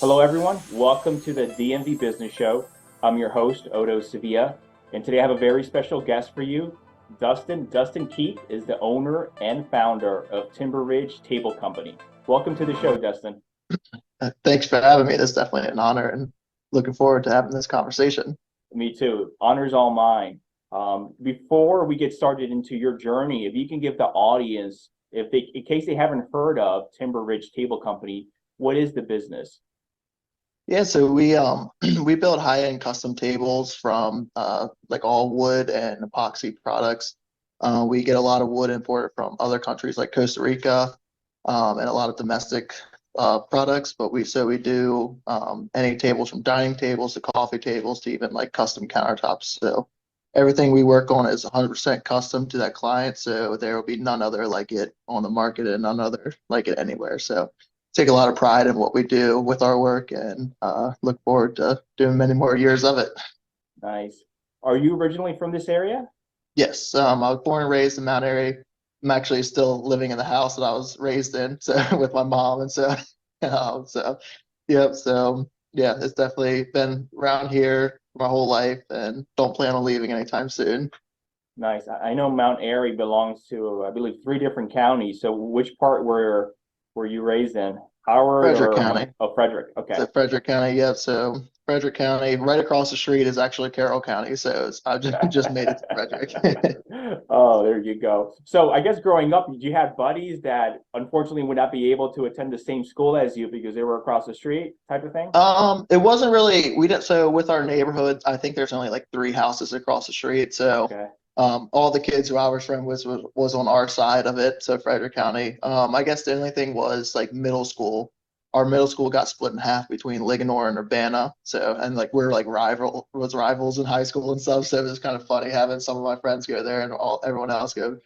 Hello, everyone. Welcome to the DMV Business Show. I'm your host, Otto Sevilla, and today I have a very special guest for you, Dustin. Dustin Keith is the owner and founder of Timber Ridge Table Company. Welcome to the show, Dustin. Thanks for having me. That's definitely an honor and looking forward to having this conversation. Me too. Honor's all mine. Before we get started into your journey, if you can give the audience, in case they haven't heard of Timber Ridge Table Company, what is the business? Yeah, so we we build high-end custom tables from like all wood and epoxy products. We get a lot of wood imported from other countries like Costa Rica, and a lot of domestic products, but we do any tables from dining tables to coffee tables to even like custom countertops. So everything we work on is 100% custom to that client. So there will be none other like it on the market and none other like it anywhere. So take a lot of pride in what we do with our work and look forward to doing many more years of it. Nice. Are you originally from this area? Yes, I was born and raised in Mount Airy. I'm actually still living in the house that I was raised in, so with my mom, and so, so, yep. So yeah, it's definitely been around here my whole life, and don't plan on leaving anytime soon. Nice. I know Mount Airy belongs to, I believe, three different counties. So which part were you raised in? Howard Frederick or County. oh, Frederick? Okay. So Frederick County, yep. So Frederick County, right across the street is actually Carroll County. So I just made it to Frederick. Oh, there you go. So I guess growing up, did you have buddies that unfortunately would not be able to attend the same school as you because they were across the street type of thing? It wasn't really, we didn't, so with our neighborhood, I think there's only like three houses across the street. So, Okay. all the kids who I was friends with was on our side of it. So Frederick County. I guess the only thing was like middle school. Our middle school got split in half between Ligonor and Urbana. So, and like we're like rivals in high school and stuff. So it was kind of funny having some of my friends go there and everyone else go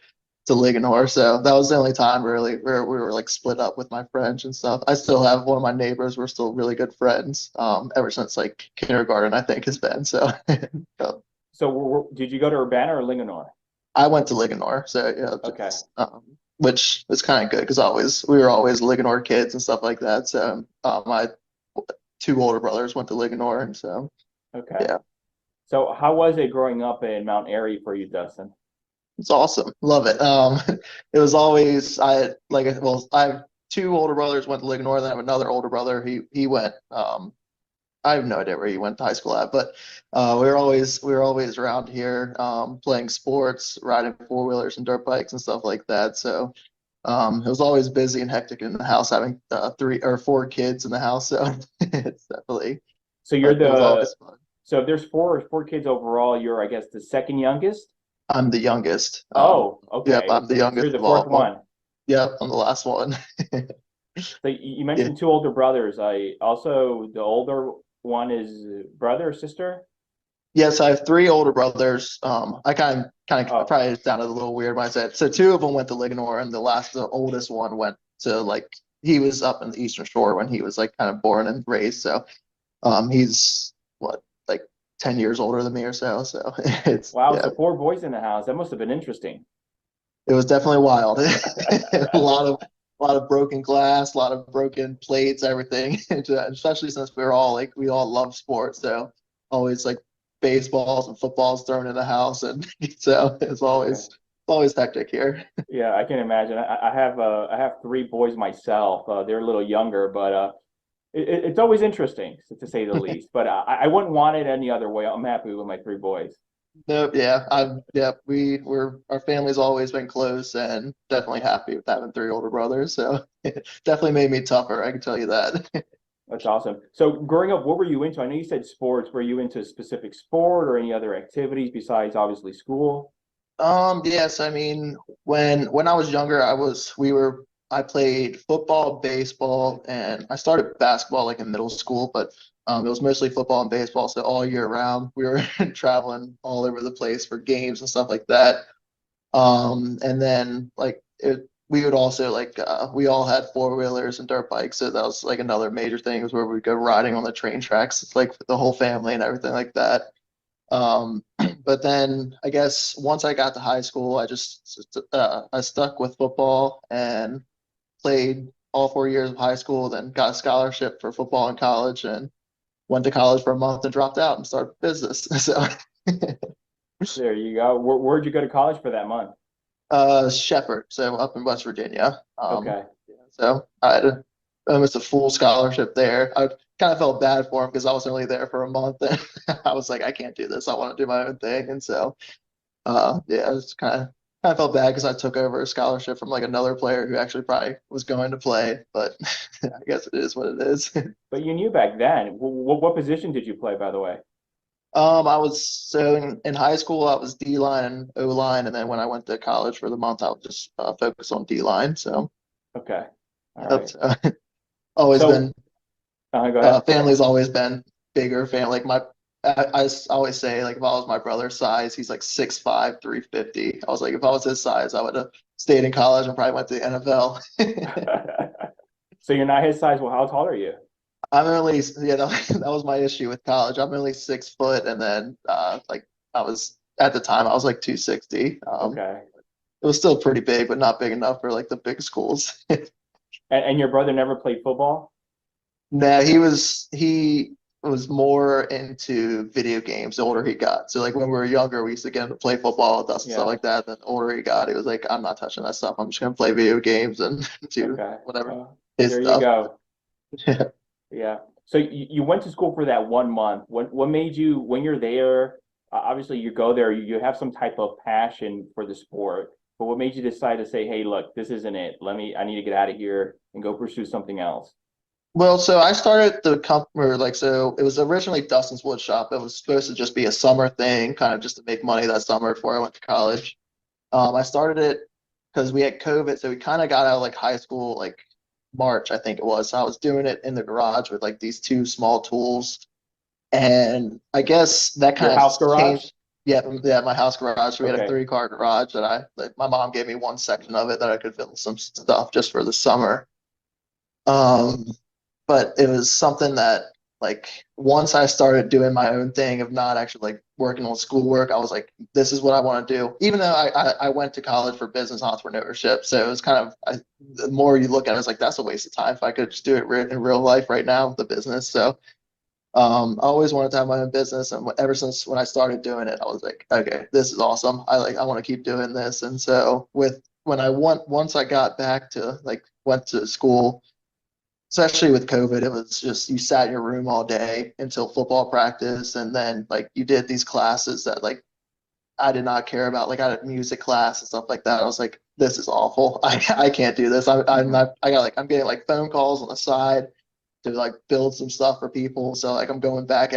to Ligonor. So that was the only time really where we were like split up with my friends and stuff. I still have one of my neighbors. We're still really good friends. Ever since like kindergarten, I think has been. So, so So did you go to Urbana or Linganore? I went to Ligonor. So yeah, Okay. just, which was kind of good because always we were always Ligonor kids and stuff like that. So my two older brothers went to Ligonor, and so Okay. yeah, So how was it growing up in Mount Airy for you, Dustin? it's awesome. Love it. It was always I have two older brothers went to Ligonor, then I have another older brother. He went I have no idea where he went to high school at, but we were always around here playing sports, riding four wheelers and dirt bikes and stuff like that. So it was always busy and hectic in the house, having three or four kids in the house. So it's definitely, So you're but it was the always fun. so if there's four kids overall, you're I guess the second youngest? I'm the youngest. Oh, Yep, okay. I'm the So you're youngest the of fourth all. one. Yep, I'm the last one. So you Yeah. mentioned two older brothers. I also the older one is brother or sister? Yes, I have three older brothers. I kind of Oh, probably sounded a little weird when I said so. Two of them went to Ligonor, and the oldest one went to like he was up in the Eastern Shore when he was like kind of born and raised. So, he's what like 10 years older than me or so. So it's wow. yeah, So four boys in the house. That must have been interesting. it was definitely wild. A lot of broken glass, a lot of broken plates, everything. Especially since we all love sports, so always like baseballs and footballs thrown in the house, and so Okay. it's always hectic here. Yeah, I can imagine. I have three boys myself. They're a little younger, but it's always interesting to say the least. But I wouldn't want it any other way. I'm happy with my three boys. No, yeah, our family's always been close and definitely happy with having three older brothers. So definitely made me tougher, I can tell you that. That's awesome. So growing up, what were you into? I know you said sports. Were you into a specific sport or any other activities besides obviously school? Yes, I mean, when I was younger, I played football, baseball, and I started basketball like in middle school, but it was mostly football and baseball, so all year round we were traveling all over the place for games and stuff like that. And then we would also we all had four wheelers and dirt bikes, so that was like another major thing was where we'd go riding on the train tracks, it's like the whole family and everything like that. Um, but then I guess once I got to high school, I stuck with football and played all 4 years of high school, then got a scholarship for football in college, and went to college for a month and dropped out and started business. So, There you go. Where'd you go to college for that month? Shepherd, so up in West Virginia. Okay. Yeah, so I had almost a full scholarship there. I kind of felt bad for him because I was only there for a month, and I was like, I can't do this. I want to do my own thing, and so yeah, I was kind of felt bad because I took over a scholarship from like another player who actually probably was going to play, but I guess it is what it is. But you knew back then. What position did you play, by the way? I was so in high school I was D line and O line, and then when I went to college for the month, I was just focus on D line. So Okay. All yep, right. so, always So, been go ahead. family's always been bigger family. Like always say like if I was my brother's size, he's like 6'5", 350. I was like if I was his size, I would have stayed in college and probably went to the NFL. So you're not his size. Well, how tall are you? I'm only yeah that was my issue with college. I'm only 6 foot, and then like I was at the time I was like 260. Okay. It was still pretty big, but not big enough for like the big schools. And your brother never played football? No, he was more into video games the older he got. So like when we were younger, we used to get him to play football with us and stuff Yeah. like that. Then the older he got, he was like, I'm not touching that stuff. I'm just gonna play video games and do Okay. whatever his There you stuff. go. Yeah. So you went to school for that 1 month. What made you, when you're there, obviously you go there, you have some type of passion for the sport, but what made you decide to say, hey, look, this isn't it. I need to get out of here and go pursue something else? Well, so I started the company, or like, so it was originally Dustin's Wood Shop. It was supposed to just be a summer thing, kind of just to make money that summer before I went to college. I started it because we had COVID, so we kind of got out of like high school, like March, I think it was. So I was doing it in the garage with like these two small tools, and I guess that Your kind of house garage? changed. Yeah, yeah, my house garage. So we had a Okay. three-car garage that like, my mom gave me one section of it that I could fill some stuff just for the summer. Um, but it was something that like once I started doing my own thing of not actually like working on schoolwork, I was like, this is what I want to do. Even though I went to college for business entrepreneurship, so it was kind of the more you look at it, it's like that's a waste of time. If I could just do it in real life right now with the business, so I always wanted to have my own business, and ever since when I started doing it, I was like, okay, this is awesome. I want to keep doing this, and so with when I went once I got back to like went to school, especially with COVID, it was just you sat in your room all day until football practice, and then like you did these classes that like I did not care about. Like I had a music class and stuff like that. I was like, this is awful. I can't do this. I'm Hmm. not. I got like I'm getting like phone calls on the side to like build some stuff for people. So like I'm going back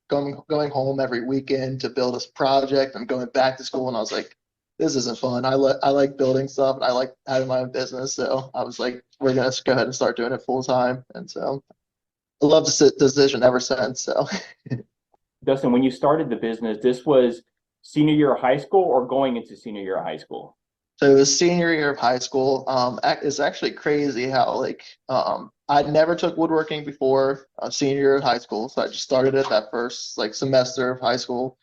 going home every weekend to build this project. I'm going back to school, and I was like, this isn't fun. I like building stuff, and I like having my own business. So I was like, we're gonna go ahead and start doing it full time. And so I love the decision ever since. So Dustin, when you started the business, this was senior year of high school or going into senior year of high school? it was senior year of high school. It's actually crazy how like I never took woodworking before senior year of high school, so I just started it that first like semester of high school.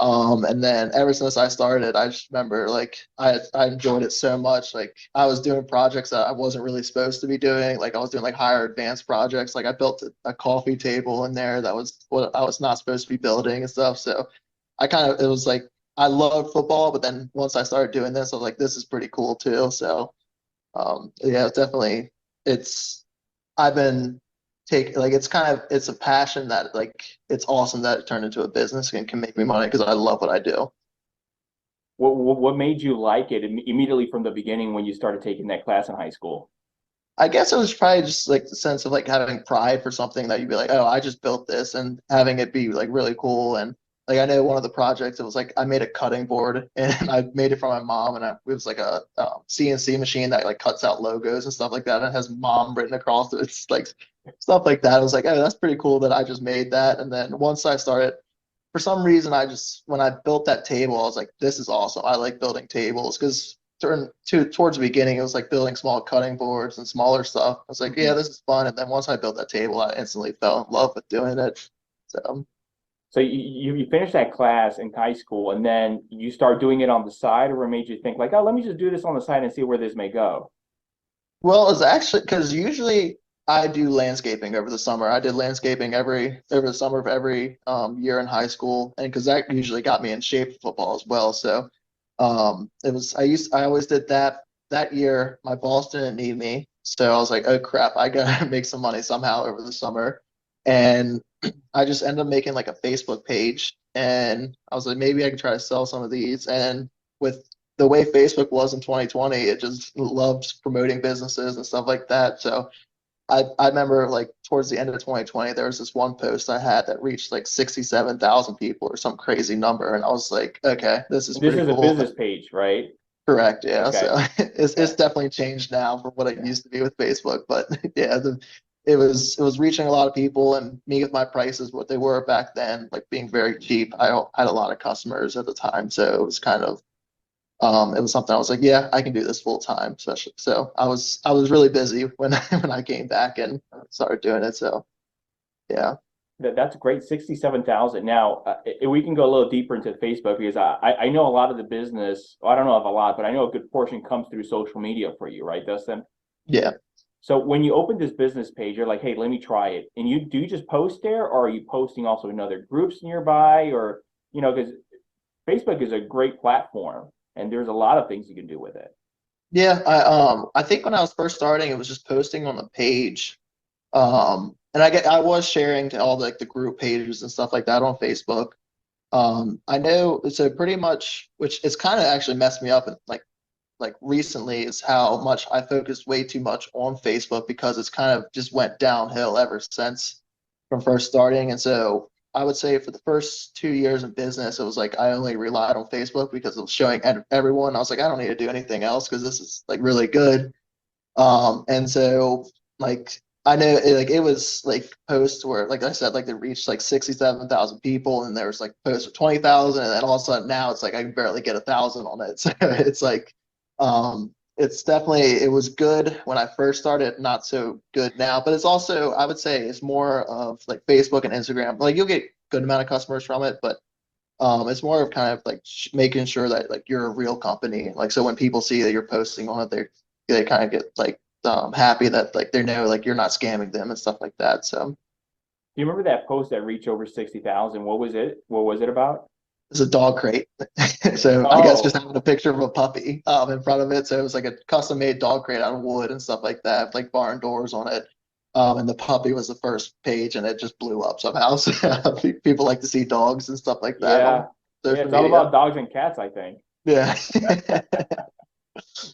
And then ever since I started, I just remember like I enjoyed it so much. Like I was doing projects that I wasn't really supposed to be doing. Like I was doing like higher advanced projects. Like I built a coffee table in there that was what I was not supposed to be building and stuff. So I kind of it was like I loved football, but then once I started doing this, I was like, this is pretty cool too. So yeah, it's definitely it's I've been take like it's a passion that like it's awesome that it turned into a business and can make me money because I love what I do. What made you like it immediately from the beginning when you started taking that class in high school? I guess it was probably just like the sense of like having pride for something that you'd be like, oh, I just built this, and having it be like really cool. And like I know one of the projects, it was like I made a cutting board and I made it for my mom, and it was like a CNC machine that like cuts out logos and stuff like that, and it has mom written across it. It's like stuff like that. I was like, oh, that's pretty cool that I just made that. And then once I started, for some reason, I just when I built that table, I was like, this is awesome. I like building tables because towards the beginning, it was like building small cutting boards and smaller stuff. I was like, yeah, Mhm. this is fun. And then once I built that table, I instantly fell in love with doing it. So So you finished that class in high school and then you start doing it on the side, or it made you think like, oh, let me just do this on the side and see where this may go? Well, it's actually because usually I do landscaping over the summer. I did landscaping every over the summer of every year in high school, and because that usually got me in shape for football as well. So it was I always did that. That year my boss didn't need me, so I was like, oh crap, I gotta make some money somehow over the summer, and I just ended up making like a Facebook page, and I was like, maybe I can try to sell some of these, and with the way Facebook was in 2020, it just loved promoting businesses and stuff like that. So I remember like towards the end of 2020, there was this one post I had that reached like 67,000 people or some crazy number. And I was like, okay, this is And this pretty is a cool. business page, right? Correct. Yeah. Okay. So it's Yeah. definitely changed now from what it Yeah. used to be with Facebook. But yeah, it was reaching a lot of people, and me with my prices, what they were back then, like being very cheap. I had a lot of customers at the time. So it was kind of it was something I was like, yeah, I can do this full time, especially. So I was really busy when when I came back and started doing it. So yeah, That's great. 67,000. Now, we can go a little deeper into Facebook because I know a lot of the business. Well, I don't know if a lot, but I know a good portion comes through social media for you, right, Dustin? yeah, So when you open this business page, you're like, hey, let me try it. And you do you just post there, or are you posting also in other groups nearby, or because Facebook is a great platform and there's a lot of things you can do with it. yeah. I think when I was first starting, it was just posting on the page. And I was sharing to all like the group pages and stuff like that on Facebook. I know so pretty much, which it's kind of actually messed me up and like recently is how much I focused way too much on Facebook because it's kind of just went downhill ever since from first starting. And so I would say for the first 2 years in business, it was like I only relied on Facebook because it was showing everyone. I was like, I don't need to do anything else because this is like really good. And so like I know like it was like posts where like I said like they reached like 67,000 people and there was like posts of 20,000 and then all of a sudden now it's like I can barely get 1,000 on it. So it's like it's definitely it was good when I first started, not so good now. But it's also I would say it's more of like Facebook and Instagram. Like you'll get good amount of customers from it, but it's more of kind of like making sure that like you're a real company. Like so when people see that you're posting on it, they kind of get like happy that like they know like you're not scamming them and stuff like that. So Do you remember that post that reached over 60,000? What was it? What was it about? it's a dog crate. So I guess just Oh, having a picture of a puppy in front of it. So it was like a custom made dog crate out of wood and stuff like that, like barn doors on it. And the puppy was the first page and it just blew up somehow. So people like to see dogs and stuff like that on yeah. Yeah, social it's all media. about dogs and cats, I think. Yeah.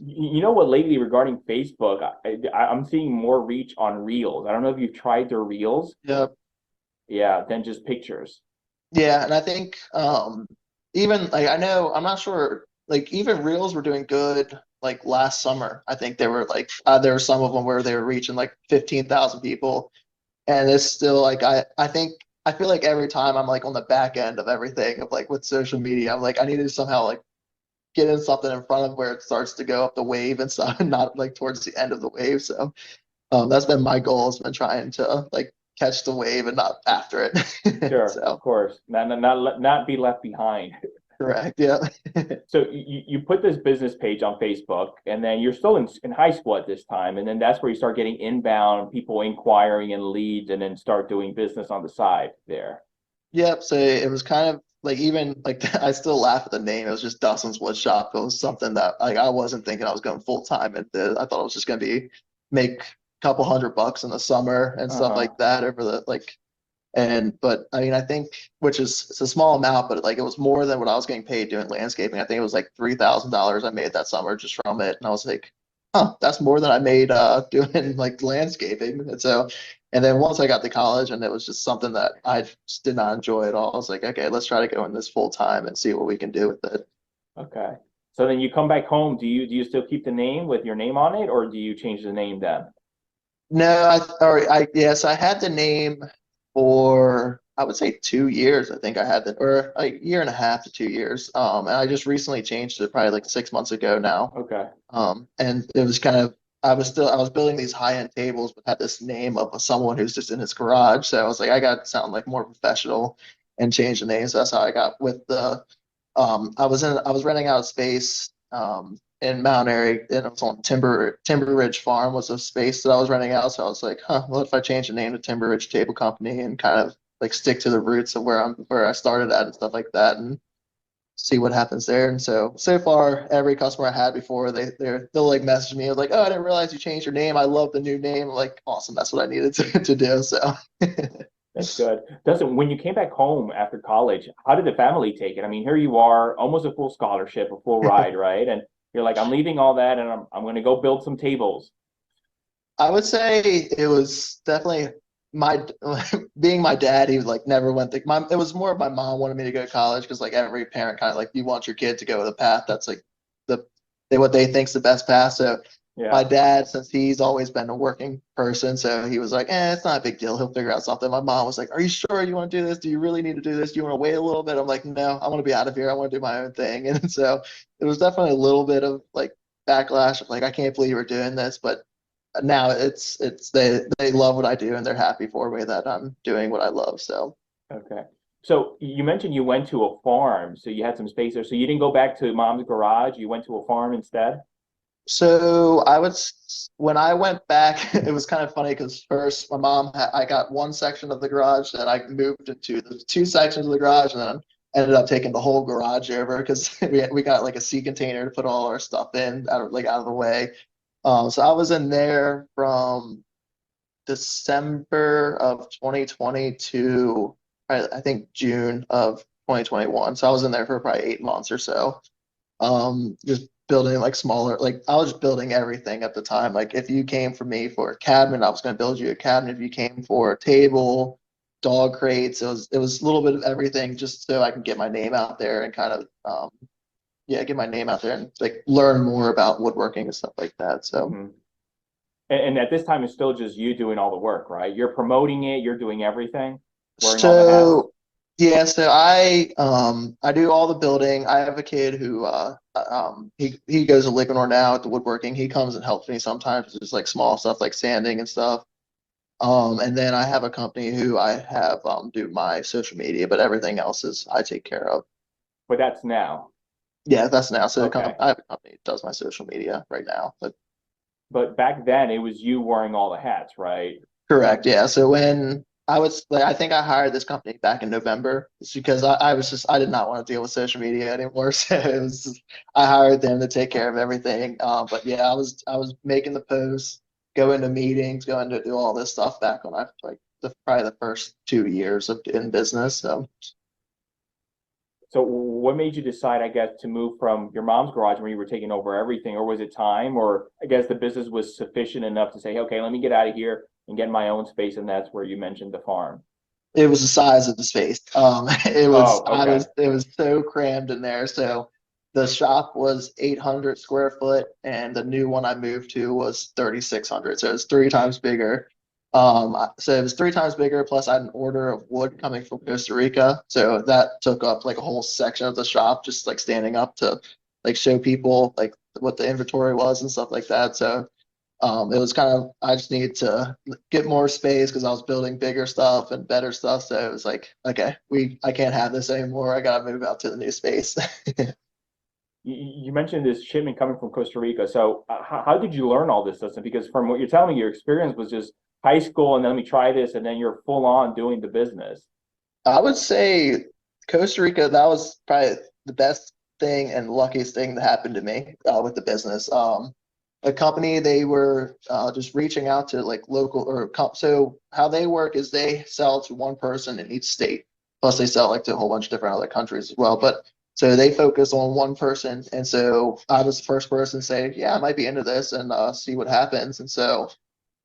You know what, lately regarding Facebook, I'm seeing more reach on Reels. I don't know if you've tried their Reels. Yeah. Yeah, than just pictures. Yeah, and I think even like I know I'm not sure like even Reels were doing good like last summer. I think they were like there were some of them where they were reaching like 15,000 people, and it's still like I think I feel like every time I'm like on the back end of everything of like with social media, I'm like I need to somehow like get in something in front of where it starts to go up the wave and stuff, and not like towards the end of the wave. So that's been my goal has been trying to like catch the wave and not after it. Sure, of So course. Not be left behind. correct, yeah. So you put this business page on Facebook, and then you're still in high school at this time, and then that's where you start getting inbound people inquiring and leads, and then start doing business on the side there. Yep. So it was kind of like even like I still laugh at the name. It was just Dustin's Wood Shop. It was something that like I wasn't thinking I was going full time at this. I thought it was just going to be make a couple $100 in the summer and stuff Uh-huh. like that over the like and but I mean I think which is it's a small amount, but like it was more than what I was getting paid doing landscaping. I think it was like $3,000 I made that summer just from it. And I was like, huh, that's more than I made doing like landscaping. And so and then once I got to college and it was just something that I just did not enjoy at all. I was like, okay, let's try to go in this full time and see what we can do with it. Okay. So then you come back home. Do you still keep the name with your name on it, or do you change the name then? No, I yes, I had the name for I would say 2 years. I think I had the or a year and a half to 2 years. And I just recently changed it probably like 6 months ago now. Okay. And it was kind of I was building these high-end tables, but had this name of someone who's just in his garage. So I was like, I got to sound like more professional and change the name. So that's how I got with the I was renting out a space in Mount Airy, and it was on Timber Ridge Farm was a space that I was renting out. So I was like, huh, what if I change the name to Timber Ridge Table Company and kind of like stick to the roots of where I started at and stuff like that, and see what happens there. And so far, every customer I had before, they'll like message me, like, oh, I didn't realize you changed your name. I love the new name. I'm like, awesome, that's what I needed to do. So That's good. Dustin, when you came back home after college, how did the family take it? I mean, here you are, almost a full scholarship, a full ride, right? And you're like, I'm leaving all that and I'm going to go build some tables. I would say it was definitely my being my dad. He like never went the my. It was more of my mom wanted me to go to college because like every parent kind of like you want your kid to go the path that's like the what they think's the best path. So Yeah. my dad, since he's always been a working person, so he was like, it's not a big deal. He'll figure out something. My mom was like, are you sure you want to do this? Do you really need to do this? Do you want to wait a little bit? I'm like, no, I want to be out of here. I want to do my own thing. And so it was definitely a little bit of like backlash of like, I can't believe we're doing this, but now it's they love what I do and they're happy for me that I'm doing what I love. So Okay. So you mentioned you went to a farm, so you had some space there. So you didn't go back to mom's garage, you went to a farm instead? when I went back, it was kind of funny because first I got one section of the garage, then I moved into the two sections of the garage, and then ended up taking the whole garage over because we got like a sea container to put all our stuff in out of the way. So I was in there from December of 2020 to I think June of 2021. So I was in there for probably 8 months or so. Just building like smaller, like I was just building everything at the time. Like if you came for me for a cabinet, I was going to build you a cabinet. If you came for a table, dog crates, it was a little bit of everything just so I can get my name out there and kind of yeah, get my name out there and like learn more about woodworking and stuff like that. So Hmm. And at this time, it's still just you doing all the work, right? You're promoting it, you're doing everything, wearing all the hats. so yeah, so I do all the building. I have a kid who he goes to Liquidor now at the woodworking. He comes and helps me sometimes, just like small stuff like sanding and stuff. And then I have a company who I have do my social media, but everything else is I take care of. But that's now. Yeah, that's now. So Okay. I have a company that does my social media right now. But But back then, it was you wearing all the hats, right? correct, yeah. So when I was like, I think I hired this company back in November. It's because I was just I did not want to deal with social media anymore. So I hired them to take care of everything. But yeah, I was making the posts, going to meetings, going to do all this stuff back when I like probably the first 2 years of in business. So So what made you decide, I guess, to move from your mom's garage where you were taking over everything, or was it time, or I guess the business was sufficient enough to say, okay, let me get out of here and get my own space, and that's where you mentioned the farm. it was the size of the space. Oh, okay. It was so crammed in there. So the shop was 800 square foot, and the new one I moved to was 3,600. So it's three times bigger. So it was three times bigger. Plus, I had an order of wood coming from Costa Rica, so that took up like a whole section of the shop, just like standing up to like show people like what the inventory was and stuff like that. So it was kind of I just needed to get more space because I was building bigger stuff and better stuff. So it was like, okay, I can't have this anymore. I gotta move out to the new space. You mentioned this shipment coming from Costa Rica. So how did you learn all this stuff? Because from what you're telling me, your experience was just high school, and then let me try this, and then you're full on doing the business. I would say Costa Rica, that was probably the best thing and luckiest thing that happened to me with the business. A company, they were just reaching out to like local so how they work is they sell to one person in each state. Plus they sell like to a whole bunch of different other countries as well. But so they focus on one person. And so I was the first person to say, yeah, I might be into this and see what happens. And so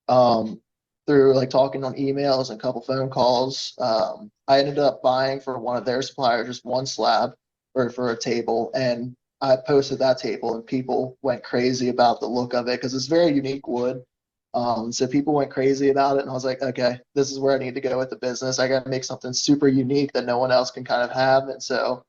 um, through like talking on emails and a couple phone calls. I ended up buying for one of their suppliers just one slab for a table, and I posted that table, and people went crazy about the look of it because it's very unique wood. So people went crazy about it, and I was like, okay, this is where I need to go with the business. I got to make something super unique that no one else can kind of have, and so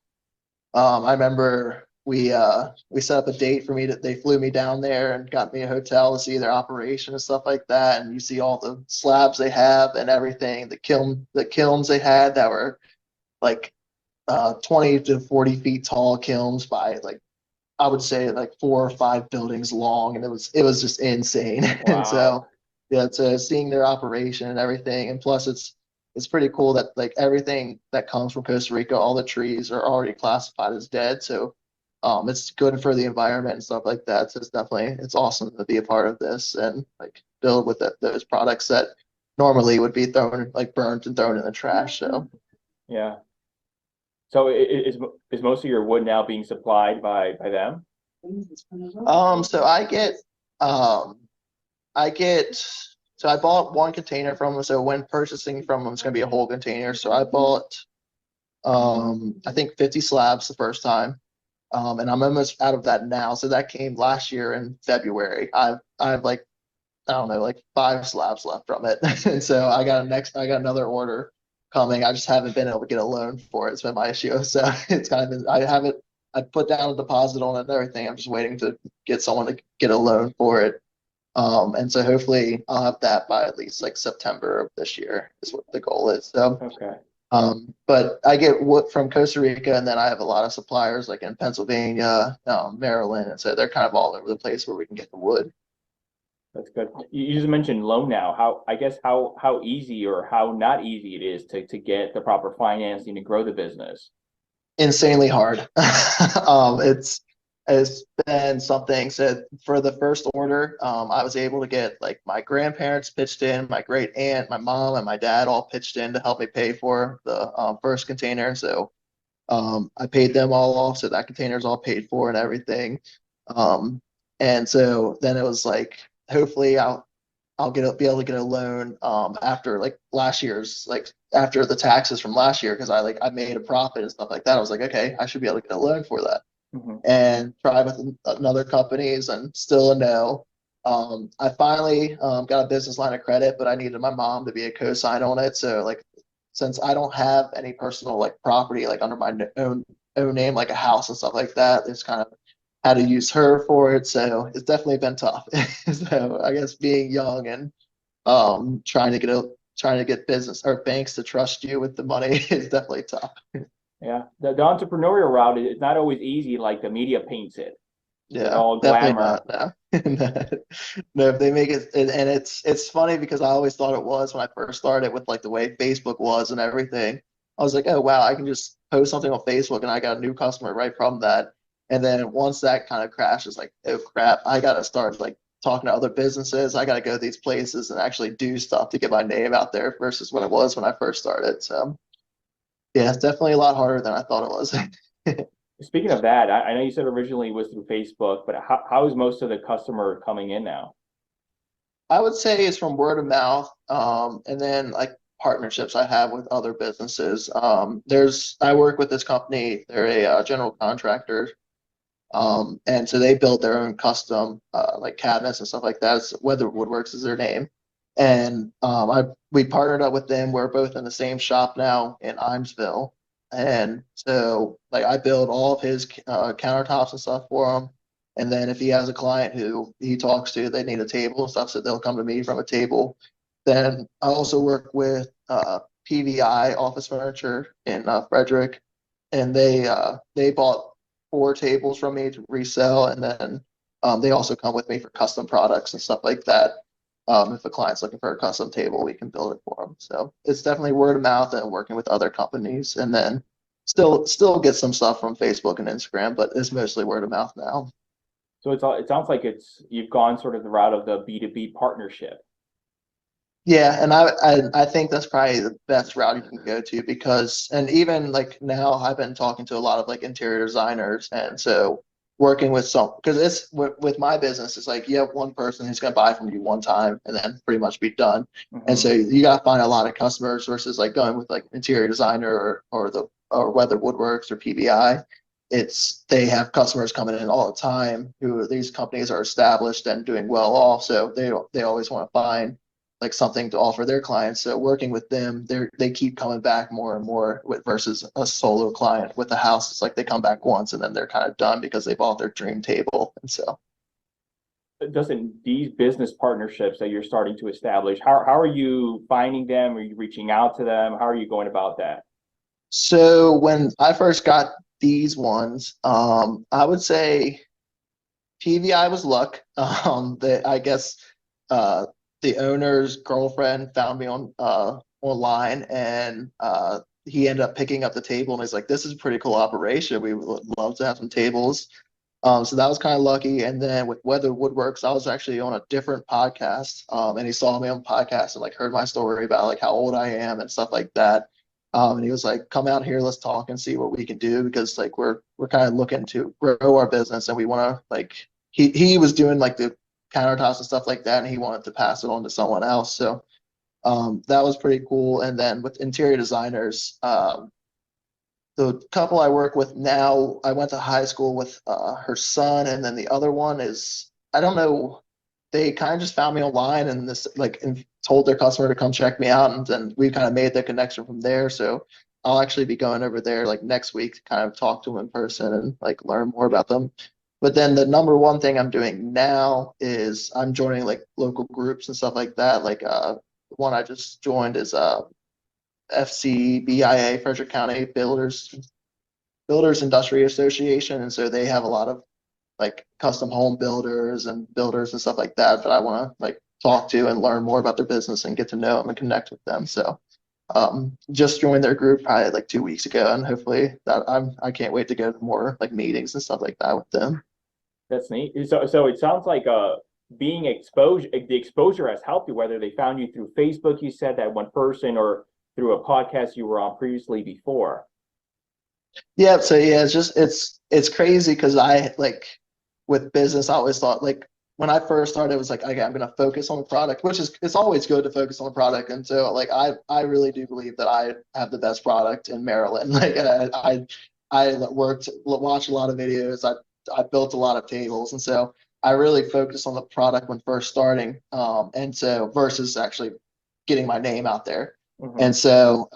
I remember we set up a date for me they flew me down there and got me a hotel to see their operation and stuff like that. And you see all the slabs they have and everything, the kilns they had that were like 20 to 40 feet tall kilns by like I would say like 4 or 5 buildings long, and it was just insane. And Wow. so yeah, so seeing their operation and everything, and plus it's pretty cool that like everything that comes from Costa Rica, all the trees are already classified as dead. So it's good for the environment and stuff like that. So it's awesome to be a part of this and like build with those products that normally would be thrown like burnt and thrown in the trash. So Yeah. So is most of your wood now being supplied by them? so um I get so I bought one container from them. So when purchasing from them, it's gonna be a whole container. So I bought I think 50 slabs the first time. And I'm almost out of that now. So that came last year in February. I've like I don't know, like 5 slabs left from it. And so I got another order coming. I just haven't been able to get a loan for it. It's been my issue. So it's kind of been I put down a deposit on it and everything. I'm just waiting to get someone to get a loan for it. And so hopefully I'll have that by at least like September of this year is what the goal is. So Okay. but I get wood from Costa Rica, and then I have a lot of suppliers like in Pennsylvania, Maryland, and so they're kind of all over the place where we can get the wood. That's good. You just mentioned loan now. I guess how easy or how not easy it is to get the proper financing to grow the business. Insanely hard. It's been something. So for the first order, I was able to get like my grandparents pitched in, my great aunt, my mom, and my dad all pitched in to help me pay for the first container. So I paid them all off, so that container's all paid for and everything. Um, and so then it was like, hopefully I'll be able to get a loan after like last year's like after the taxes from last year because I made a profit and stuff like that. I was like, okay, I should be able to get a loan for that. Hmm. And try with another companies and still a no. I finally got a business line of credit, but I needed my mom to be a co-sign on it. So like since I don't have any personal like property like under my own name, like a house and stuff like that, it's kind of had to use her for it. So it's definitely been tough. So I guess being young and trying to get business or banks to trust you with the money is definitely tough. Yeah. The entrepreneurial route is not always easy like the media paints it. It's Yeah, all definitely glamour. not. No, no. If they make it, and it's funny because I always thought it was when I first started with like the way Facebook was and everything. I was like, oh wow, I can just post something on Facebook and I got a new customer right from that. And then once that kind of crashes, like, oh crap, I gotta start like talking to other businesses. I gotta go to these places and actually do stuff to get my name out there versus what it was when I first started. So yeah, it's definitely a lot harder than I thought it was. Speaking of that, I know you said originally it was through Facebook, but how is most of the customer coming in now? I would say it's from word of mouth, and then like partnerships I have with other businesses. I work with this company. They're a general contractor, and so they build their own custom like cabinets and stuff like that. Weather Woodworks is their name, and we partnered up with them. We're both in the same shop now in Imesville, and so like I build all of his countertops and stuff for him. And then if he has a client who he talks to, they need a table and stuff, so they'll come to me from a table. Then I also work with PVI Office Furniture in Frederick, and they bought 4 tables from me to resell, and then they also come with me for custom products and stuff like that. If a client's looking for a custom table, we can build it for them. So it's definitely word of mouth and working with other companies, and then still get some stuff from Facebook and Instagram, but it's mostly word of mouth now. So it sounds like you've gone sort of the route of the B2B partnership. Yeah, and I think that's probably the best route you can go to because and even like now I've been talking to a lot of like interior designers and so working with some because it's with my business it's like you have one person who's going to buy from you one time and then pretty much be done. And Hmm. so you got to find a lot of customers versus like going with like interior designer or whether Woodworks or PBI. It's they have customers coming in all the time who these companies are established and doing well off, so they always want to find like something to offer their clients. So working with them, they keep coming back more and more with versus a solo client with a house. It's like they come back once and then they're kind of done because they bought their dream table. And so Doesn't these business partnerships that you're starting to establish, how are you finding them? Are you reaching out to them? How are you going about that? so when I first got these ones, I would say PVI was luck. I guess uh, the owner's girlfriend found me on online, and he ended up picking up the table, and he's like, "This is a pretty cool operation. We would love to have some tables." So that was kind of lucky. And then with Weather Woodworks, I was actually on a different podcast, and he saw me on the podcast and like heard my story about like how old I am and stuff like that. And he was like, "Come out here, let's talk and see what we can do because like we're kind of looking to grow our business and we want to like." He was doing like the countertops and stuff like that, and he wanted to pass it on to someone else. So that was pretty cool. And then with interior designers, the couple I work with now, I went to high school with her son, and then the other one is I don't know. They kind of just found me online and this like and told their customer to come check me out, and then we kind of made the connection from there. So I'll actually be going over there like next week to kind of talk to them in person and like learn more about them. But then the number one thing I'm doing now is I'm joining like local groups and stuff like that. Like the one I just joined is FCBIA, Frederick County Builders Industry Association, and so they have a lot of like custom home builders and stuff like that that I want to like talk to and learn more about their business and get to know them and connect with them. So just joined their group probably like 2 weeks ago, and hopefully that I can't wait to go to more like meetings and stuff like that with them. That's neat. So it sounds like being exposed, the exposure has helped you, whether they found you through Facebook, you said that one person, or through a podcast you were on previously before. Yeah, so yeah, it's crazy because I like with business, I always thought like when I first started, it was like, okay, I'm gonna focus on the product, which is it's always good to focus on the product. And so like I really do believe that I have the best product in Maryland. Like I worked, watched a lot of videos. I built a lot of tables, and so I really focused on the product when first starting. And so versus actually getting my name out there. Mhm. And so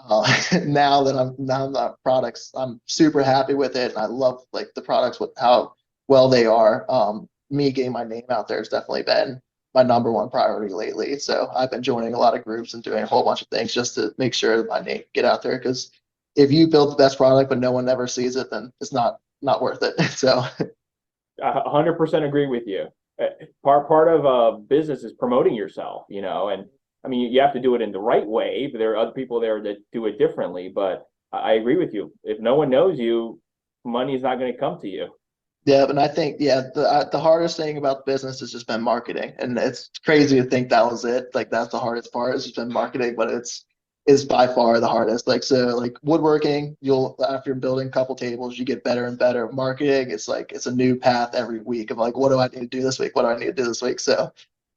now the products, I'm super happy with it, and I love like the products with how well they are. Me getting my name out there has definitely been my number one priority lately. So I've been joining a lot of groups and doing a whole bunch of things just to make sure that my name get out there. Because if you build the best product but no one ever sees it, then it's not worth it. So 100% agree with you. Uh, part of business is promoting yourself, and I mean you have to do it in the right way, but there are other people there that do it differently. But I agree with you. If no one knows you, money is not going to come to you. yeah, and I think yeah, the hardest thing about the business has just been marketing, and it's crazy to think that was it. Like that's the hardest part. It's just been marketing, but it's is by far the hardest. Like so, like woodworking, you'll after building a couple tables, you get better and better. Marketing, it's like it's a new path every week of like, what do I need to do this week? What do I need to do this week? So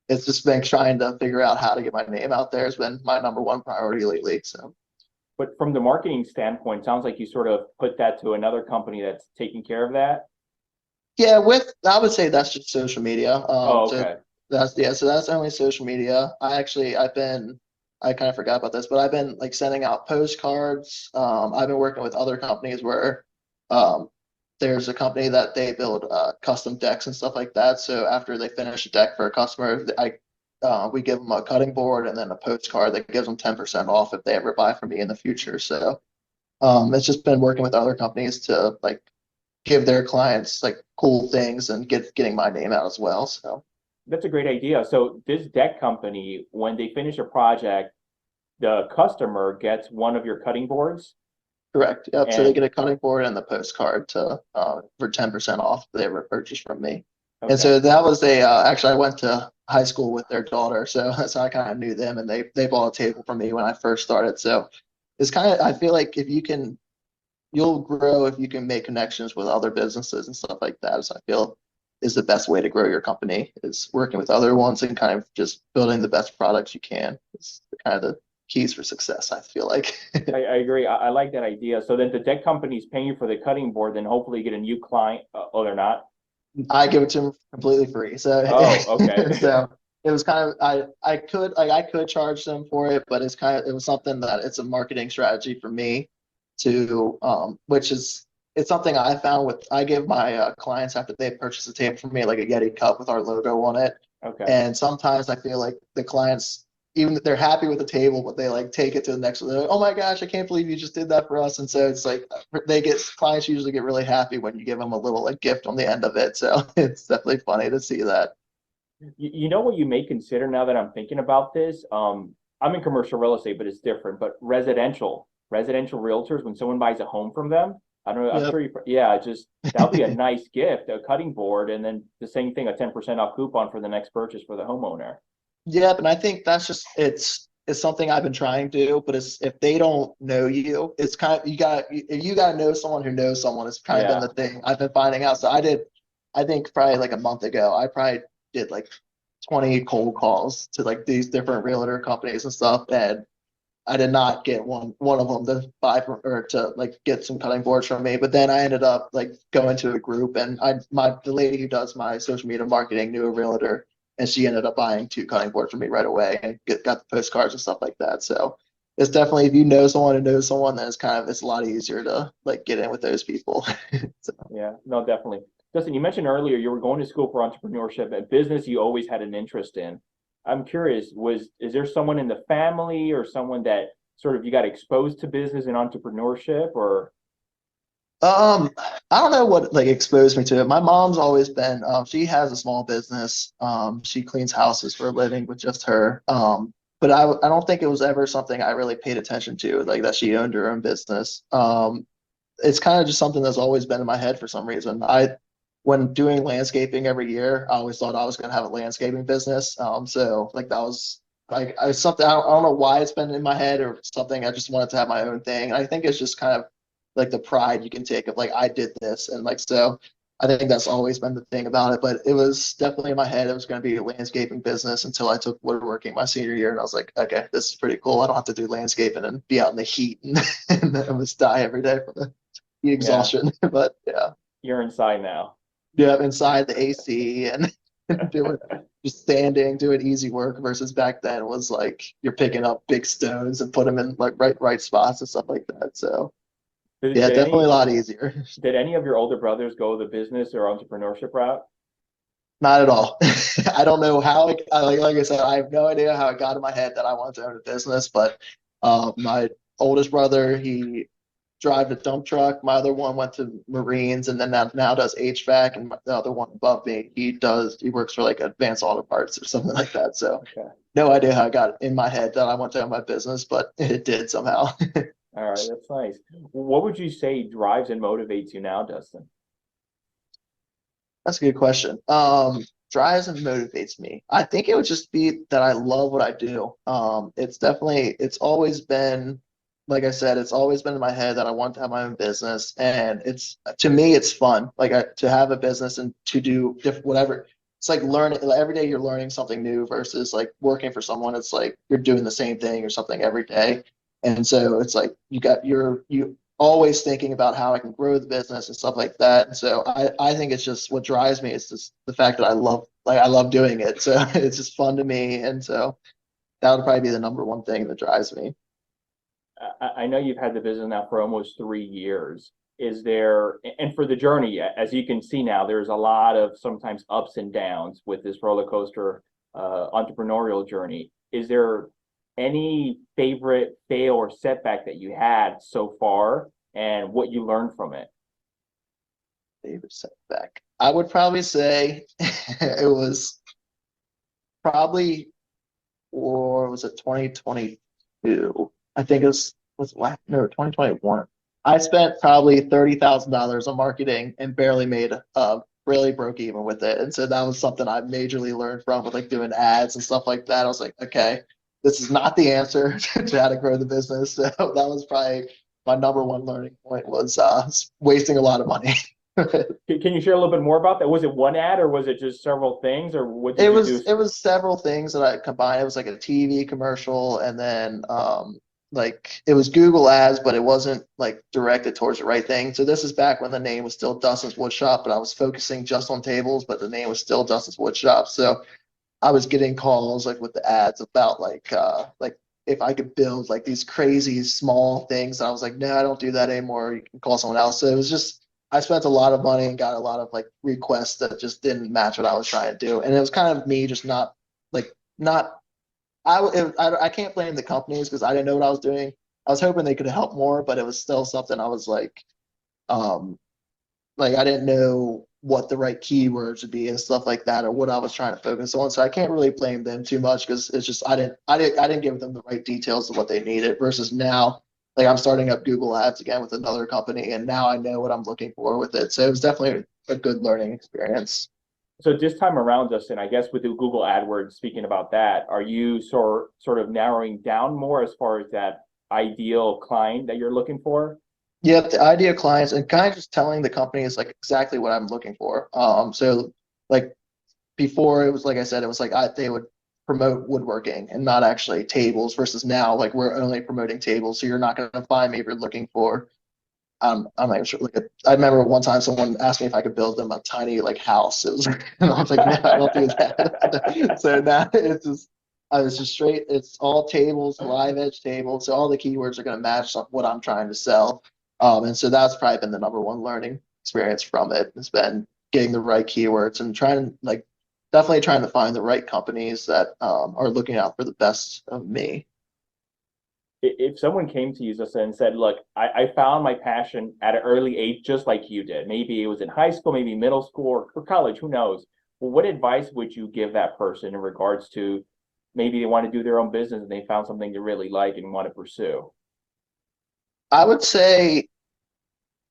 it's just been trying to figure out how to get my name out there has been my number one priority lately. So But from the marketing standpoint, sounds like you sort of put that to another company that's taking care of that. yeah, with I would say that's just social media. Oh, So okay. that's yeah, so that's only social media. I kind of forgot about this, but I've been like sending out postcards. I've been working with other companies where um there's a company that they build custom decks and stuff like that. So after they finish a deck for a customer, we give them a cutting board and then a postcard that gives them 10% off if they ever buy from me in the future. So it's just been working with other companies to like give their clients like cool things and getting my name out as well. So That's a great idea. So this deck company, when they finish a project, the customer gets one of your cutting boards, correct. Yep. So they and get a cutting board and the postcard to for 10% off if they ever purchase from me. And okay. so that was a actually I went to high school with their daughter, so so I kind of knew them, and they bought a table from me when I first started. So it's kind of I feel like if you can you'll grow if you can make connections with other businesses and stuff like that. So I feel is the best way to grow your company is working with other ones and kind of just building the best products you can. It's kind of the keys for success, I feel like. I agree. I like that idea. So then the deck company is paying you for the cutting board, then hopefully you get a new client. Oh, they're not? I give it to them completely free. So Oh, okay. so it was kind of I could charge them for it, but it was something that it's a marketing strategy for me to which is it's something I found with I give my clients after they purchase a table from me like a Yeti cup with our logo on it. Okay. And sometimes I feel like the clients even that they're happy with the table, but they like take it to the next one. They're like, oh my gosh, I can't believe you just did that for us. And so it's like clients usually get really happy when you give them a little like gift on the end of it. So it's definitely funny to see that. You know what you may consider now that I'm thinking about this? I'm in commercial real estate, but it's different. But residential realtors, when someone buys a home from them, I don't know, I'm Yep. sure yeah, just that'll be a nice gift, a cutting board, and then the same thing, a 10% off coupon for the next purchase for the homeowner. Yep, and I think that's just it's something I've been trying to do, but it's if they don't know you, it's kind of you got to know someone who knows someone. It's kind of been Yeah. the thing I've been finding out. So I think probably like a month ago, I probably did like 20 cold calls to like these different realtor companies and stuff, and I did not get one of them to buy or to like get some cutting boards from me. But then I ended up like going to a group, and the lady who does my social media marketing knew a realtor, and she ended up buying two cutting boards from me right away and got the postcards and stuff like that. So it's definitely if you know someone who knows someone, then it's a lot easier to like get in with those people. So, Yeah, no, definitely. Dustin, you mentioned earlier you were going to school for entrepreneurship and business you always had an interest in. I'm curious, is there someone in the family or someone that sort of you got exposed to business and entrepreneurship or Um, I don't know what like exposed me to it. My mom's always been, she has a small business. She cleans houses for a living with just her. But I don't think it was ever something I really paid attention to, like that she owned her own business. It's kind of just something that's always been in my head for some reason. When doing landscaping every year, I always thought I was going to have a landscaping business. So like that was like I something I don't know why it's been in my head or something. I just wanted to have my own thing. And I think it's just kind of like the pride you can take of like I did this and like so. I think that's always been the thing about it, but it was definitely in my head. It was going to be a landscaping business until I took woodworking my senior year, and I was like, okay, this is pretty cool. I don't have to do landscaping and be out in the heat and almost die every day from the heat yeah, exhaustion. But yeah, you're inside now. yeah, inside the AC and doing just standing, doing easy work versus back then was like you're picking up big stones and put them in like right spots and stuff like that. So Did, yeah, did definitely a any lot easier. did any of your older brothers go the business or entrepreneurship route? Not at all. I don't know how like I said, I have no idea how it got in my head that I wanted to own a business, but my oldest brother, he drive a dump truck. My other one went to Marines and then now does HVAC, and the other one above me, he works for like Advanced Auto Parts or something like that. So Okay. no idea how I got in my head that I want to own my business, but it did somehow. All right, that's nice. What would you say drives and motivates you now, Dustin? That's a good question. Drives and motivates me. I think it would just be that I love what I do. It's always been, like I said, it's always been in my head that I want to have my own business, and to me, it's fun. To have a business and to do whatever. It's like learning every day. You're learning something new versus like working for someone. It's like you're doing the same thing or something every day, and so it's like you always thinking about how I can grow the business and stuff like that. And so I think it's just what drives me is just the fact that I love doing it. So it's just fun to me. And so that would probably be the number one thing that drives me. I know you've had the business now for almost 3 years. Is there, and for the journey, as you can see now, there's a lot of sometimes ups and downs with this roller coaster entrepreneurial journey. Is there any favorite fail or setback that you had so far and what you learned from it? Favorite setback. I would probably say it was probably, or was it 2022? I think was last, no, 2021. I spent probably $30,000 on marketing and barely broke even with it. And so that was something I majorly learned from with like doing ads and stuff like that. I was like, okay, this is not the answer to how to grow the business. So that was probably my number one learning point was wasting a lot of money. Can you share a little bit more about that? Was it one ad or was it just several things or what did It you do? was it was several things that I combined. It was like a TV commercial and then like it was Google ads, but it wasn't like directed towards the right thing. So this is back when the name was still Dustin's Wood Shop, but I was focusing just on tables, but the name was still Dustin's Wood Shop. So I was getting calls like with the ads about like if I could build like these crazy small things. And I was like, no, I don't do that anymore. You can call someone else. So it was just I spent a lot of money and got a lot of like requests that just didn't match what I was trying to do. And it was kind of me just not I can't blame the companies because I didn't know what I was doing. I was hoping they could help more, but it was still something I was um, like I didn't know what the right keywords would be and stuff like that, or what I was trying to focus on. So I can't really blame them too much because it's just I didn't give them the right details of what they needed. Versus now, like I'm starting up Google Ads again with another company, and now I know what I'm looking for with it. So it was definitely a good learning experience. So this time around, Justin, I guess with the Google AdWords, speaking about that, are you sort of narrowing down more as far as that ideal client that you're looking for? Yep, the idea of clients and kind of just telling the companies like exactly what I'm looking for. So like before it was like I said, it was like they would promote woodworking and not actually tables versus now like we're only promoting tables. So you're not going to find me if you're looking for I'm not even sure like I remember one time someone asked me if I could build them a tiny like house. It was and I was like, no, I don't do that. So now it's just I was just straight, it's all tables, live edge tables. So all the keywords are going to match what I'm trying to sell. And so that's probably been the number one learning experience from it. Has been getting the right keywords and trying like definitely trying to find the right companies that are looking out for the best of me. If someone came to you, Justin, and said, "Look, I found my passion at an early age, just like you did. Maybe it was in high school, maybe middle school or college, who knows?" Well, what advice would you give that person in regards to maybe they want to do their own business and they found something they really like and want to pursue? I would say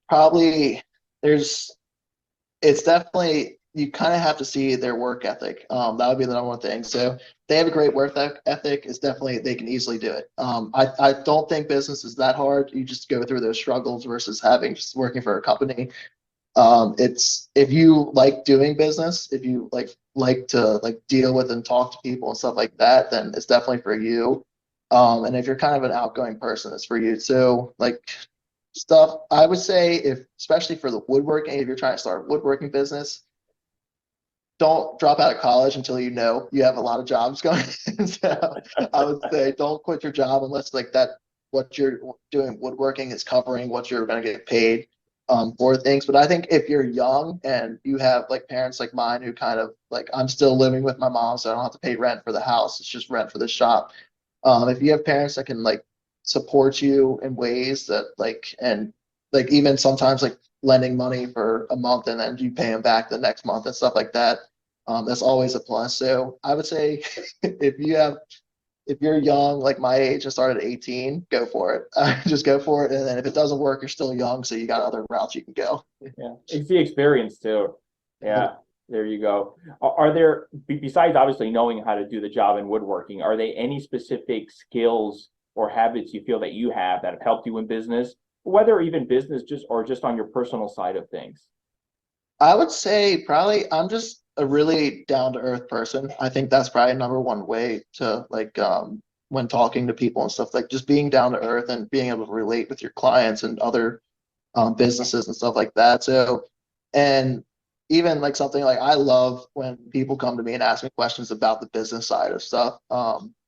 probably there's it's definitely you kind of have to see their work ethic. That would be the number one thing. So they have a great work ethic. It's definitely they can easily do it. I don't think business is that hard. You just go through those struggles versus having just working for a company. It's if you like doing business, if you like to like deal with and talk to people and stuff like that, then it's definitely for you. And if you're kind of an outgoing person, it's for you. So like stuff, I would say if especially for the woodworking, if you're trying to start a woodworking business, don't drop out of college until you know you have a lot of jobs going. So I would say don't quit your job unless like that what you're doing woodworking is covering what you're going to get paid for things. But I think if you're young and you have like parents like mine who kind of like I'm still living with my mom, so I don't have to pay rent for the house. It's just rent for the shop. If you have parents that can like support you in ways that like and like even sometimes like lending money for a month and then you pay them back the next month and stuff like that. That's always a plus. So I would say if you're young like my age and started at 18, go for it. Just go for it. And then if it doesn't work, you're still young, so you got other routes you can go. Yeah, it's the experience too. Yeah, there you go. Are there, besides obviously knowing how to do the job in woodworking, are there any specific skills or habits you feel that you have that have helped you in business, whether even business just or just on your personal side of things? I would say probably I'm just a really down to earth person. I think that's probably number one way to like when talking to people and stuff like just being down to earth and being able to relate with your clients and other businesses and stuff like that. So and even like something like I love when people come to me and ask me questions about the business side of stuff.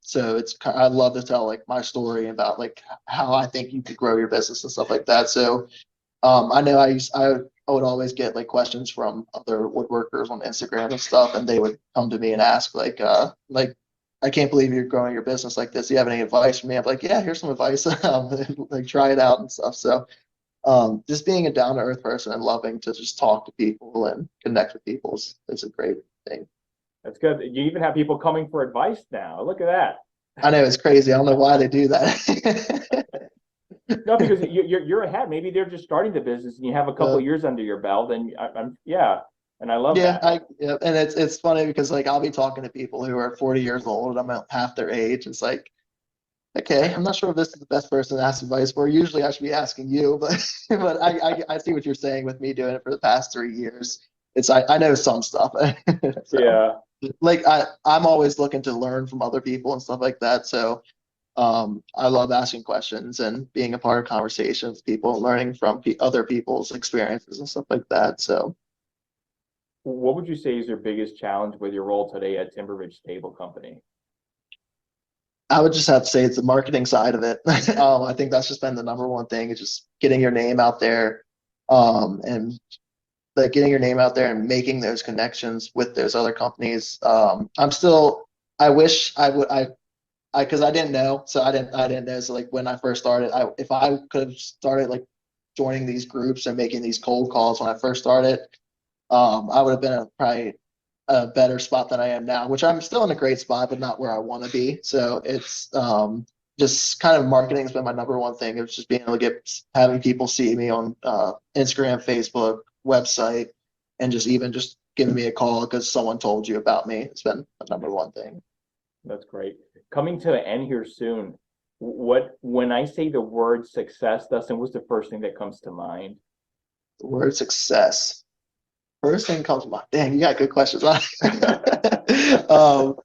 So I love to tell like my story about like how I think you could grow your business and stuff like that. So I know I would always get like questions from other woodworkers on Instagram and stuff, and they would come to me and ask like I can't believe you're growing your business like this. Do you have any advice for me? I'm like, yeah, here's some advice. Like try it out and stuff. So just being a down to earth person and loving to just talk to people and connect with people is a great thing. That's good. You even have people coming for advice now. Look at that. I know it's crazy. I don't know why they do that. No, because you're ahead. Maybe they're just starting the business and you have a couple Uh, of years under your belt, and I'm yeah, and I love Yeah, that. and it's funny because like I'll be talking to people who are 40 years old, I'm at half their age. It's like, okay, I'm not sure if this is the best person to ask advice for. Usually I should be asking you, but but I see what you're saying with me doing it for the past 3 years. It's I know some stuff. So Yeah. like I'm always looking to learn from other people and stuff like that. So I love asking questions and being a part of conversations, people learning from other people's experiences and stuff like that. So What would you say is your biggest challenge with your role today at Timber Ridge Stable Company? I would just have to say it's the marketing side of it. I think that's just been the number one thing is just getting your name out there, and like getting your name out there and making those connections with those other companies. I wish I would. because I didn't know, so I didn't know. So like when I first started, I if I could have started like joining these groups and making these cold calls when I first started, I would have been probably a better spot than I am now, which I'm still in a great spot, but not where I want to be. So it's just kind of marketing has been my number one thing. It's just being able to get having people see me on Instagram, Facebook, website, and just even just giving me a call because someone told you about me. It's been the number one thing. That's great. Coming to an end here soon, when I say the word success, Dustin, what's the first thing that comes to mind? The word success. First thing comes to mind. Dang, you got good questions. um,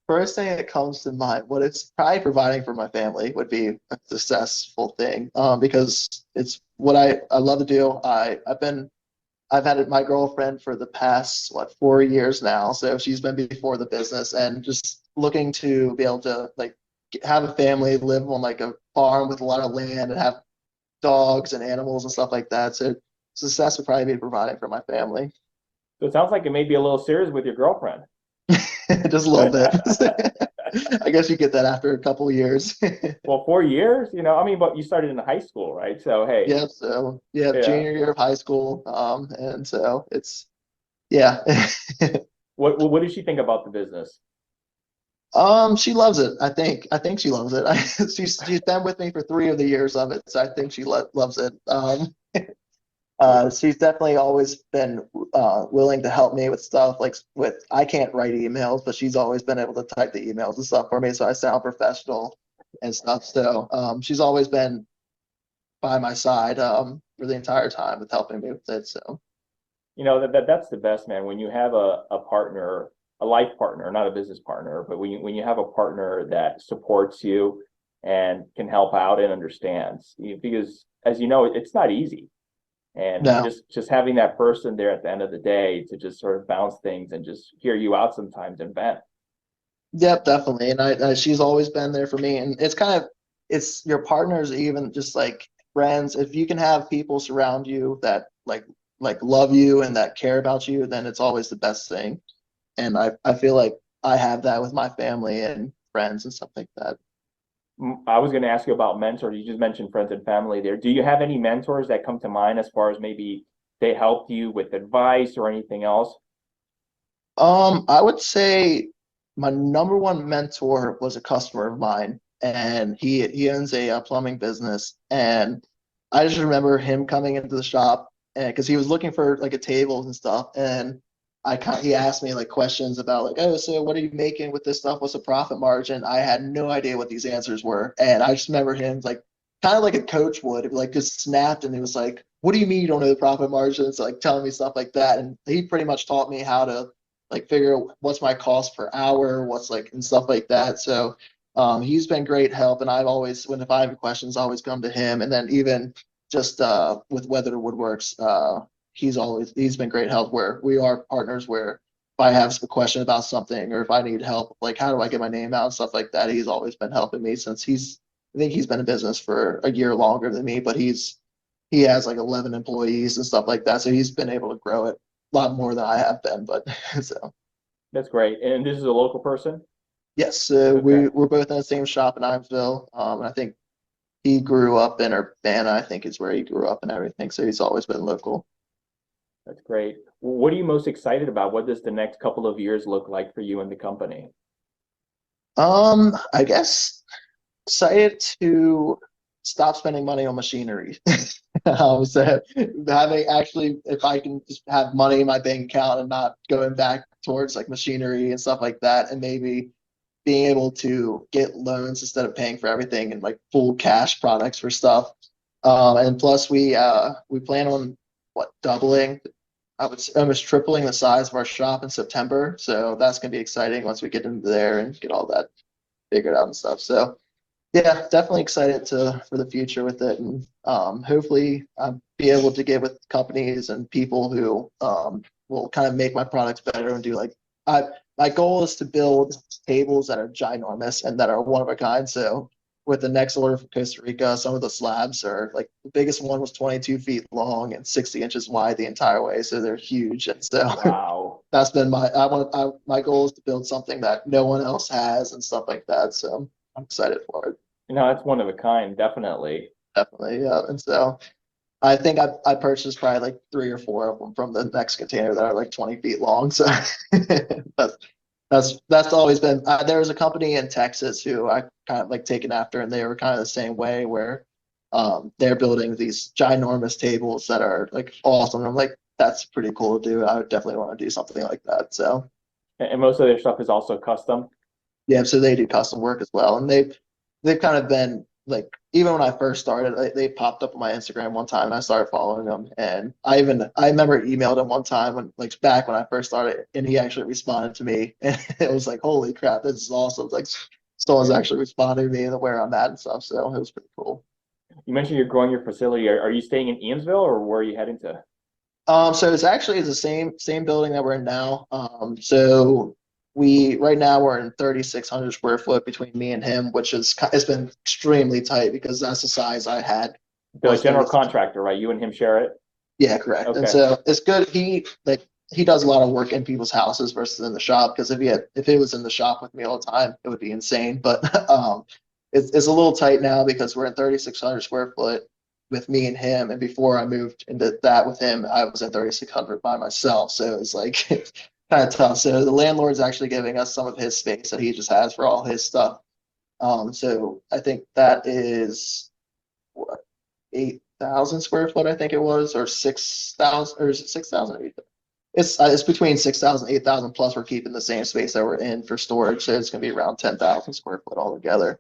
First thing that comes to mind, what it's probably providing for my family would be a successful thing. Because it's what I love to do. I've had my girlfriend for the past 4 years now, so she's been before the business, and just looking to be able to like have a family, live on like a farm with a lot of land, and have dogs and animals and stuff like that. So success would probably be providing for my family. So it sounds like it may be a little serious with your girlfriend. Just a little bit. I guess you get that after a couple of years. Well, 4 years, I mean, but you started in high school, right? So hey, Yeah, so yeah, yeah. junior year of high school. And so it's yeah. What did she think about the business? She loves it. I think she loves it. She's been with me for 3 of the years of it, so I think she loves it. She's definitely always been willing to help me with stuff like with I can't write emails, but she's always been able to type the emails and stuff for me, so I sound professional and stuff. So she's always been by my side for the entire time with helping me with it. So That's the best, man. When you have a partner, a life partner, not a business partner, but when you have a partner that supports you and can help out and understands, because as you know, it's not easy. And no, just having that person there at the end of the day to just sort of bounce things and just hear you out sometimes and vent. yep, definitely. And she's always been there for me. And it's kind of it's your partners, even just like friends. If you can have people surround you that like love you and that care about you, then it's always the best thing. And I feel like I have that with my family and friends and stuff like that. I was going to ask you about mentors. You just mentioned friends and family there. Do you have any mentors that come to mind as far as maybe they helped you with advice or anything else? I would say my number one mentor was a customer of mine, and he owns a plumbing business, and I just remember him coming into the shop, and because he was looking for like a tables and stuff, and he asked me like questions about like, oh, so what are you making with this stuff? What's the profit margin? I had no idea what these answers were, and I just remember him like kind of like a coach would, like just snapped, and he was like, "What do you mean you don't know the profit margins?" Like telling me stuff like that, and he pretty much taught me how to like figure out what's my cost per hour, what's like and stuff like that. So he's been great help, and I've always when if I have questions, I always come to him. And then even just with Weather Woodworks, he's been great help where we are partners where if I have a question about something or if I need help, like how do I get my name out and stuff like that, he's always been helping me since I think he's been in business for a year longer than me, but he has like 11 employees and stuff like that. So he's been able to grow it a lot more than I have been. But so That's great. And this is a local person? yes, Okay, we're both in the same shop in Ivesville. And I think he grew up in Urbana, I think is where he grew up and everything. So he's always been local. that's great. What are you most excited about? What does the next couple of years look like for you and the company? I guess excited to stop spending money on machinery. So having actually, if I can just have money in my bank account and not going back towards like machinery and stuff like that, and maybe being able to get loans instead of paying for everything and like full cash products for stuff. And plus we plan on doubling, I would say almost tripling the size of our shop in September. So that's gonna be exciting once we get into there and get all that figured out and stuff. So yeah, definitely excited to for the future with it, and hopefully I'll be able to get with companies and people who will kind of make my products better and do like I my goal is to build tables that are ginormous and that are one of a kind. So with the next order from Costa Rica, some of the slabs are like the biggest one was 22 feet long and 60 inches wide the entire way, so they're huge. And so Wow. that's been my goal is to build something that no one else has and stuff like that. So. I'm excited for it. That's one of a kind, definitely. Definitely. Yeah. And so I think I purchased probably like three or four of them from the next container that are like 20 feet long. So that's that's always been. There was a company in Texas who I kind of like taken after, and they were kind of the same way where they're building these ginormous tables that are like awesome. I'm like, that's pretty cool to do. I would definitely want to do something like that. So And most of their stuff is also custom. yeah, so they do custom work as well, and they've kind of been like even when I first started, they popped up on my Instagram one time, and I started following them, and I remember emailed him one time when like back when I first started, and he actually responded to me, and it was like holy crap, this is awesome! Like someone's actually responding to me and where I'm at and stuff, so it was pretty cool. You mentioned you're growing your facility. Are you staying in Eamsville or where are you heading to? So it's actually the same building that we're in now. So we right now we're in 3,600 square foot between me and him, which is it's been extremely tight because that's the size I had The was general 36. contractor, right? You and him share it? Yeah, correct. And Okay. so it's good. He does a lot of work in people's houses versus in the shop because if it was in the shop with me all the time, it would be insane. But it's a little tight now because we're in 3,600 square foot with me and him. And before I moved into that with him, I was at 3,600 by myself. So it's like kind of tough. So the landlord's actually giving us some of his space that he just has for all his stuff. So I think that is what 8,000 square foot, I think it was, or 6,000, or is it 6,000? It's between 6,000, 8,000 plus we're keeping the same space that we're in for storage. So it's gonna be around 10,000 square foot altogether.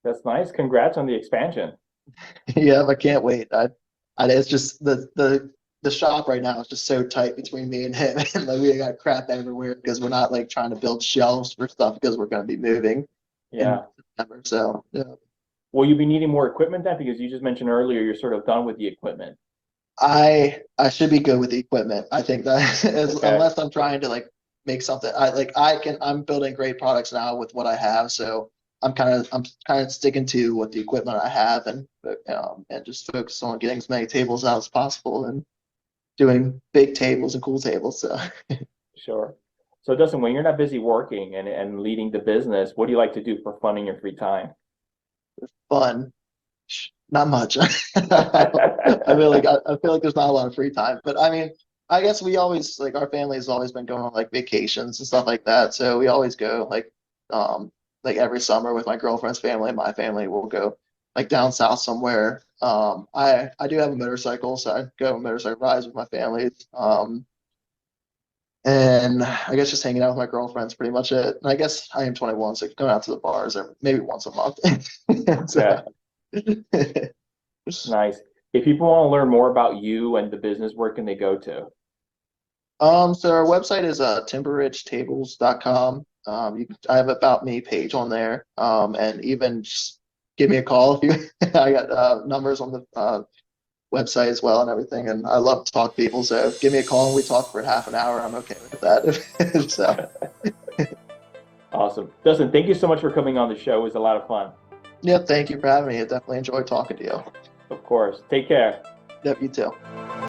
That's nice. Congrats on the expansion. Yeah, I can't wait. It's just the shop right now is just so tight between me and him, and like we got crap everywhere because we're not like trying to build shelves for stuff because we're gonna be moving in Yeah. September. So yeah. Will you be needing more equipment then? Because you just mentioned earlier you're sort of done with the equipment. I should be good with the equipment. I think that Okay. unless I'm trying to like make something, I'm building great products now with what I have. So I'm kind of sticking to what the equipment I have and just focus on getting as many tables out as possible and doing big tables and cool tables. So Sure. So Dustin, when you're not busy working and leading the business, what do you like to do for fun in your free time? fun, not much. I feel like there's not a lot of free time, but I mean, I guess we always like our family has always been going on like vacations and stuff like that. So we always go like every summer with my girlfriend's family and my family. We'll go like down south somewhere. I do have a motorcycle, so I go on motorcycle rides with my family. And I guess just hanging out with my girlfriend's pretty much it. And I guess I am 21, so going out to the bars or maybe once a month. Okay. So Nice. If people want to learn more about you and the business, where can they go to? So our website is timberridgetables.com. I have about me page on there. And even just give me a call if you I got numbers on the website as well and everything. And I love to talk to people. So give me a call and we talk for half an hour. I'm okay with that. So Awesome. Dustin, thank you so much for coming on the show. It was a lot of fun. yeah, thank you for having me. I definitely enjoyed talking to you. Of course. Take care. Yep, you too.